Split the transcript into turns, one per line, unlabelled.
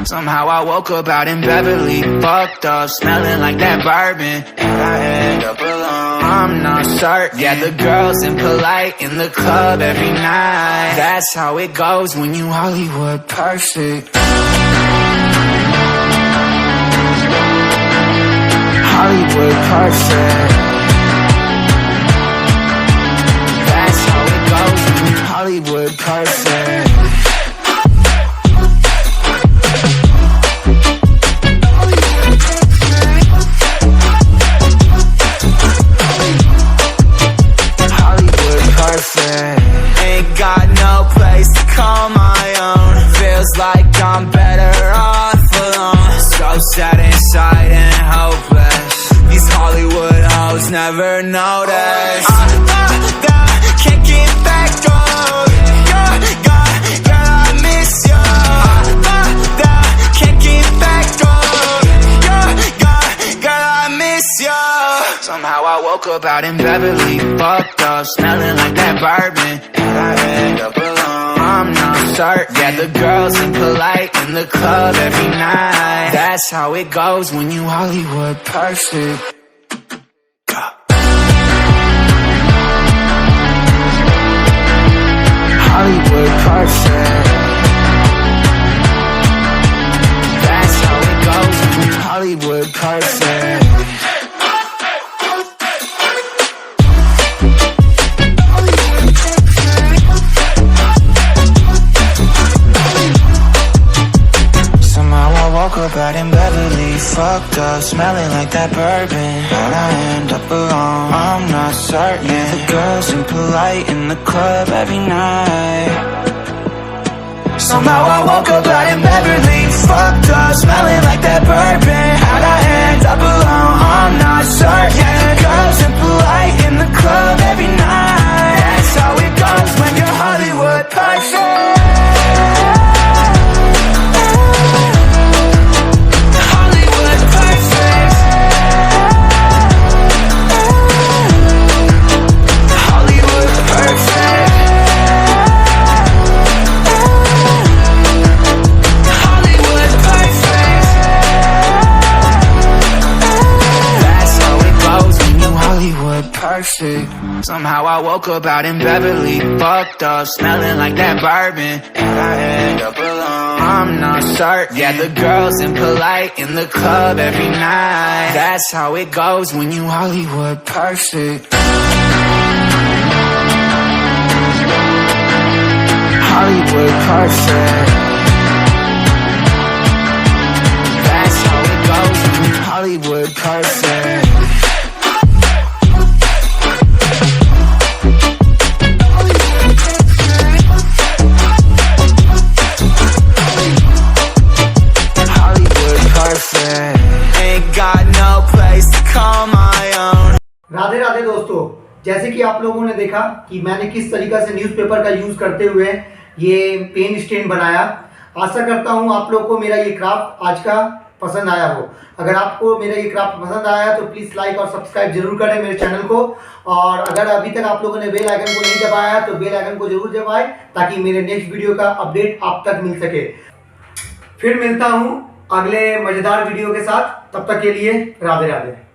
Somehow I woke up out in Beverly, fucked up, smelling like that bourbon, and I end up alone. I'm not certain. Yeah, the girls impolite in the club every night. That's how it goes when you Hollywood perfect. Hollywood perfect. That's how it goes when you Hollywood perfect. Ain't got no place to call my own. Feels like I'm better off alone. So sad inside and hopeless. These Hollywood hoes never notice. Can't get back on. Girl, I miss you. Can't get back on. Girl, I miss you. Somehow I woke up out in Beverly, fucked up, smelling like that bourbon, and I end up alone. I'm not certain. Yeah, the girls impolite in the club every night. That's how it goes when you Hollywood perfect. Hollywood perfect. That's how it goes when you Hollywood perfect. Woke up out in Beverly, fucked up, smelling like that bourbon, and I end up alone. I'm not certain. Yeah, the girls impolite in the club every night. Somehow I woke up out in Beverly, fucked up, smelling like that bourbon, and I end up alone. I'm not certain. Yeah, the girls impolite in the club every night. That's how it goes when you're Hollywood perfect. Somehow I woke up out in Beverly, fucked up, smelling like that bourbon, and I end up alone. I'm not certain. Yeah, the girls impolite in the club every night. That's how it goes when you Hollywood perfect. Hollywood perfect. That's how it goes when you Hollywood perfect.
Radhe Radhe दोस्तों, जैसे कि आप लोगों ने देखा कि मैंने किस तरीका से न्यूज़पेपर का यूज़ करते हुए ये पेन स्टैंड बनाया। आशा करता हूँ आप लोग को मेरा ये क्राफ्ट आज का पसंद आया हो। अगर आपको मेरा ये क्राफ्ट पसंद आया तो प्लीज़ लाइक और सब्सक्राइब जरूर करें मेरे चैनल को। और अगर अभी तक आप लोगों ने बेल आइकन को नहीं दबाया तो बेल आइकन को जरूर दबाएं ताकि मेरे नेक्स्ट वीडियो का अपडेट आप तक मिल सके। फिर मिलता हूँ अगले मज़ेदार वीडियो के साथ, तब तक के लिए राधे राधे।